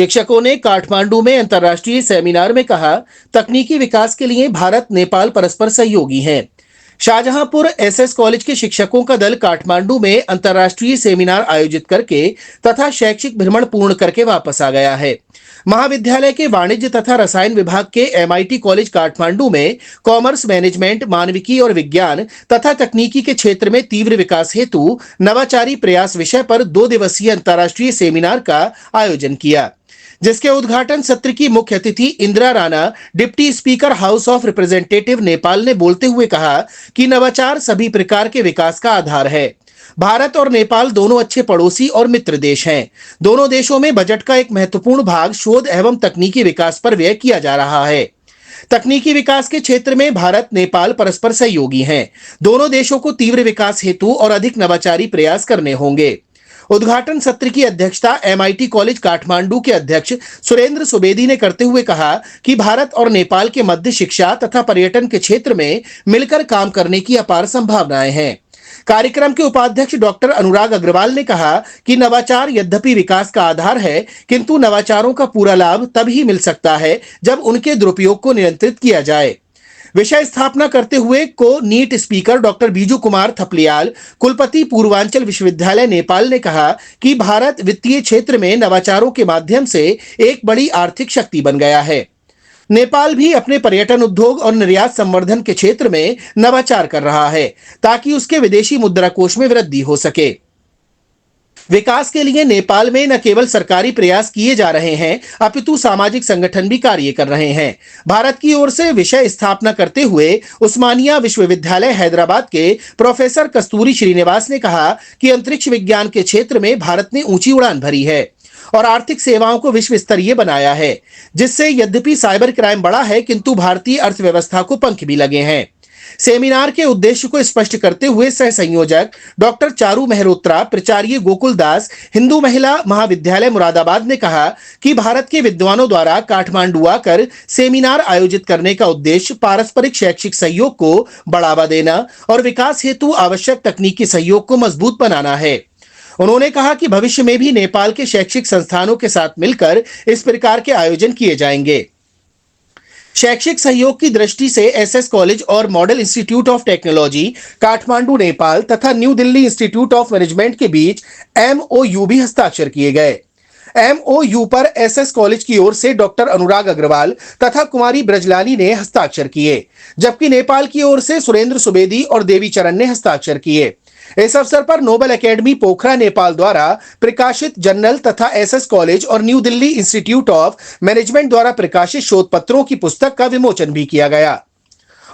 शिक्षकों ने काठमांडू में अंतर्राष्ट्रीय सेमिनार में कहा, तकनीकी विकास के लिए भारत नेपाल परस्पर सहयोगी हैं। शाहजहांपुर एसएस कॉलेज के शिक्षकों का दल काठमांडू में अंतर्राष्ट्रीय सेमिनार आयोजित करके तथा शैक्षिक भ्रमण पूर्ण करके वापस आ गया है। महाविद्यालय के वाणिज्य तथा रसायन विभाग के एमआईटी कॉलेज काठमांडू में कॉमर्स मैनेजमेंट, मानविकी और विज्ञान तथा तकनीकी के क्षेत्र में तीव्र विकास हेतु नवाचारी प्रयास विषय पर 2 दिवसीय अंतर्राष्ट्रीय सेमिनार का आयोजन किया, जिसके उद्घाटन सत्र की मुख्य अतिथि Indira Rana, deputy speaker house of representative Nepal ने बोलते हुए कहा कि नवाचार सभी प्रकार के विकास का आधार है। भारत और नेपाल दोनों अच्छे पड़ोसी और मित्र देश हैं। दोनों देशों में बजट का एक महत्वपूर्ण भाग शोध एवं तकनीकी विकास पर व्यय किया जा रहा है। तकनीकी विकास के क्षेत्र में भारत नेपाल परस्पर सहयोगी हैं। दोनों देशों को तीव्र विकास हेतु और अधिक नवाचारी प्रयास करने होंगे। उद्घाटन सत्र की अध्यक्षता एमआईटी कॉलेज काठमांडू के अध्यक्ष सुरेंद्र सुवेदी ने करते हुए कहा कि भारत और नेपाल के मध्य शिक्षा तथा पर्यटन के क्षेत्र में मिलकर काम करने की अपार संभावनाएं हैं। कार्यक्रम के उपाध्यक्ष डॉक्टर अनुराग अग्रवाल ने कहा कि नवाचार यद्यपि विकास का आधार है, किंतु नवाचारों का पूरा लाभ तभी मिल सकता है जब उनके दुरुपयोग को नियंत्रित किया जाए। विषय स्थापना करते हुए keynote speaker doctor Biju Kumar Thapliyal, कुलपति पूर्वांचल विश्वविद्यालय नेपाल ने कहा कि भारत वित्तीय क्षेत्र में नवाचारों के माध्यम से एक बड़ी आर्थिक शक्ति बन गया है। नेपाल भी अपने पर्यटन उद्योग और निर्यात संवर्धन के क्षेत्र में नवाचार कर रहा है ताकि उसके विदेशी मुद्रा कोष में वृद्धि हो सके। विकास के लिए नेपाल में न केवल सरकारी प्रयास किए जा रहे हैं, अपितु सामाजिक संगठन भी कार्य कर रहे हैं। भारत की ओर से विषय स्थापना करते हुए उस्मानिया विश्वविद्यालय हैदराबाद के प्रोफेसर कस्तूरी श्रीनिवास ने कहा कि अंतरिक्ष विज्ञान के क्षेत्र में भारत ने ऊंची उड़ान भरी है और आर्थिक सेवाओं को विश्व स्तरीय बनाया है, जिससे यद्यपि साइबर क्राइम बढ़ा है, किंतु भारतीय अर्थव्यवस्था को पंख भी लगे हैं। सेमिनार के उद्देश्य को स्पष्ट करते हुए सह संयोजक डॉक्टर चारू मेहरोत्रा, प्राचार्य गोकुल दास, हिंदू महिला महाविद्यालय मुरादाबाद ने कहा कि भारत के विद्वानों द्वारा काठमांडू आकर सेमिनार आयोजित करने का उद्देश्य पारस्परिक शैक्षिक सहयोग को बढ़ावा देना और विकास हेतु आवश्यक तकनीकी सहयोग को मजबूत बनाना है। उन्होंने कहा कि भविष्य में भी नेपाल के शैक्षिक संस्थानों के साथ मिलकर इस प्रकार के आयोजन किए जाएंगे। शैक्षिक सहयोग की दृष्टि से एसएस कॉलेज और model institute of technology Kathmandu Nepal तथा new Delhi institute of management के बीच एमओयू भी हस्ताक्षर किए गए। एमओयू पर एसएस कॉलेज की ओर से डॉक्टर अनुराग अग्रवाल तथा कुमारी ब्रजलानी ने हस्ताक्षर किए, जबकि नेपाल की ओर से सुरेंद्र सुवेदी और देवी चरण ने हस्ताक्षर किए। इस अवसर पर नोबल एकेडमी पोखरा नेपाल द्वारा प्रकाशित जर्नल तथा एसएस कॉलेज और new Delhi institute of management द्वारा प्रकाशित शोध पत्रों की पुस्तक का विमोचन भी किया गया।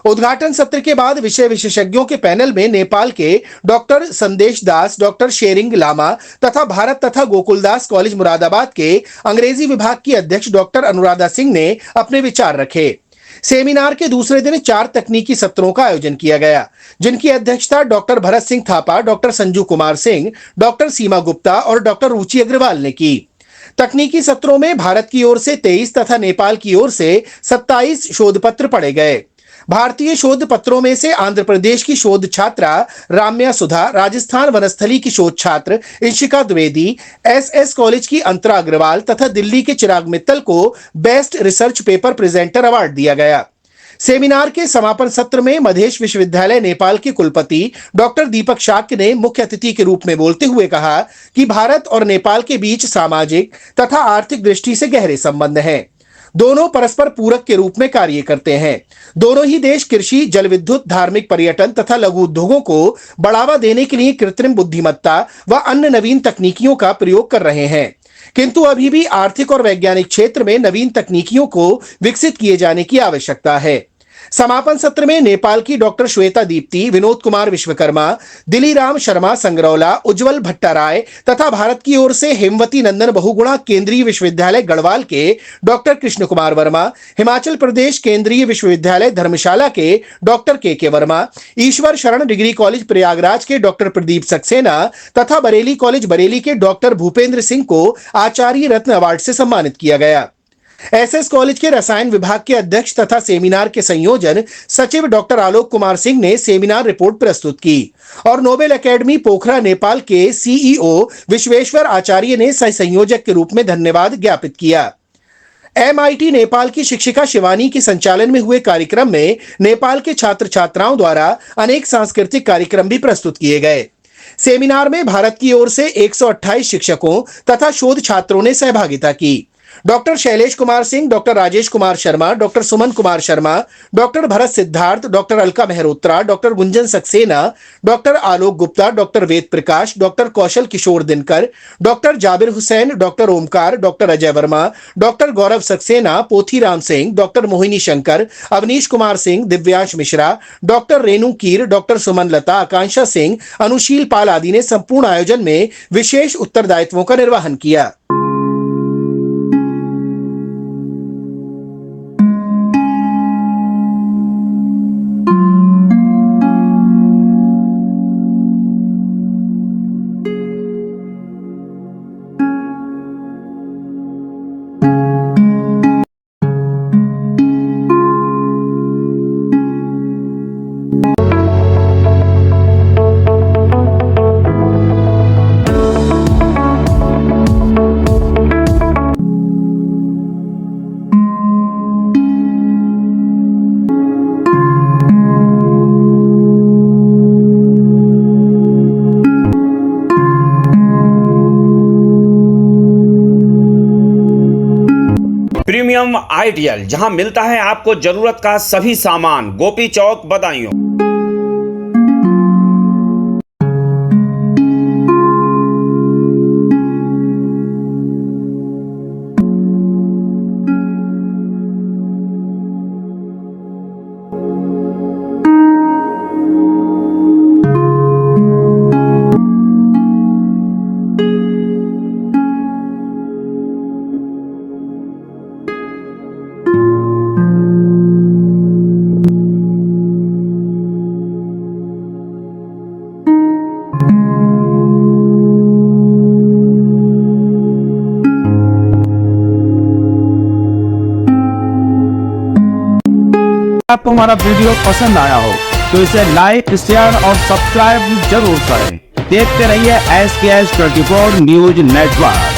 उद्घाटन सत्र के बाद विषय विशेषज्ञों के पैनल में नेपाल के डॉक्टर संदेश दास, डॉक्टर शेरिंग लामा तथा भारत तथा गोकुलदास कॉलेज मुरादाबाद के अंग्रेजी विभाग की अध्यक्ष डॉक्टर अनुराधा सिंह ने अपने विचार रखे। सेमिनार के दूसरे दिन 4 तकनीकी सत्रों का आयोजन किया गया, जिनकी अध्यक्षता doctor Bharat Singh Thapa, doctor Sanju Kumar Singh, doctor Seema Gupta और डॉक्टर रुचि अग्रवाल ने की। तकनीकी सत्रों में भारत की ओर से 23 तथा नेपाल की ओर से 27 शोध पत्र पढ़े गए। भारतीय शोध पत्रों में से आंध्र प्रदेश की शोध छात्रा राम्या सुधा, राजस्थान वनस्थली की शोध छात्र इंशिका द्विवेदी, एसएस कॉलेज की अंतरा अग्रवाल तथा दिल्ली के चिराग मित्तल को best research paper presenter award दिया गया। सेमिनार के समापन सत्र में मधेश विश्वविद्यालय नेपाल के कुलपति डॉक्टर दीपक शाक्य ने मुख्य अतिथि के रूप में बोलते हुए कहा कि भारत और नेपाल के बीच सामाजिक तथा आर्थिक दृष्टि से गहरे संबंध हैं। दोनों परस्पर पूरक के रूप में कार्य करते हैं। दोनों ही देश कृषि, जल विद्युत, धार्मिक पर्यटन तथा लघु उद्योगों को बढ़ावा देने के लिए कृत्रिम बुद्धिमत्ता व अन्य नवीन तकनीकियों का प्रयोग कर रहे हैं, किंतु अभी भी आर्थिक और वैज्ञानिक क्षेत्र में नवीन तकनीकियों को विकसित किए जाने की आवश्यकता है। समापन सत्र में नेपाल की डॉक्टर श्वेता दीप्ति, विनोद कुमार विश्वकर्मा, दिलीराम शर्मा संगरौला, उज्जवल भट्टाराय तथा भारत की ओर से हेमवती नंदन बहुगुणा केंद्रीय विश्वविद्यालय गढ़वाल के डॉक्टर कृष्ण कुमार वर्मा, हिमाचल प्रदेश केंद्रीय विश्वविद्यालय धर्मशाला के डॉक्टर के वर्मा, ईश्वर शरण डिग्री कॉलेज प्रयागराज के डॉक्टर प्रदीप सक्सेना तथा बरेली कॉलेज बरेली के डॉक्टर भूपेंद्र सिंह को आचार्य रत्न अवार्ड से सम्मानित किया गया। एसएस कॉलेज के रसायन विभाग के अध्यक्ष तथा सेमिनार के संयोजन सचिव डॉक्टर आलोक कुमार सिंह ने सेमिनार रिपोर्ट प्रस्तुत की और नोबेल एकेडमी पोखरा नेपाल के सीईओ विश्वेश्वर आचार्य ने सह संयोजक के रूप में धन्यवाद ज्ञापित किया। एमआईटी नेपाल की शिक्षिका शिवानी के संचालन में हुए कार्यक्रम में नेपाल के छात्र छात्राओं द्वारा अनेक सांस्कृतिक कार्यक्रम भी प्रस्तुत किए गए। सेमिनार में भारत की ओर से 128 शिक्षकों तथा शोध छात्रों ने सहभागिता की। Doctor Shailesh Kumar Singh, doctor Rajesh Kumar Sharma, doctor Suman Kumar Sharma, doctor Bharat Siddharth, doctor Alka Mehrotra, doctor Gunjan Saxena, doctor Alok Gupta, doctor Ved Prakash, doctor Kaushal Kishore Dinkar, doctor Jabir Hussain, doctor Omkar, doctor Ajay Verma, doctor Gaurav Saxena, Pothiram Singh, doctor Mohini Shankar, Avneesh Kumar Singh, Divyansh Mishra, doctor Renu Keer, doctor Suman Lata, Akanksha Singh, Anusheel Pal आदि ने संपूर्ण आयोजन में विशेष उत्तरदायित्वों का निर्वहन किया। प्रीमियम आइडियल, जहां मिलता है आपको जरूरत का सभी सामान, गोपी चौक, बदायूं। आपको हमारा वीडियो पसंद आया हो तो इसे लाइक, शेयर और सब्सक्राइब जरूर करें। देखते रहिए SKS 24 न्यूज नेटवर्क।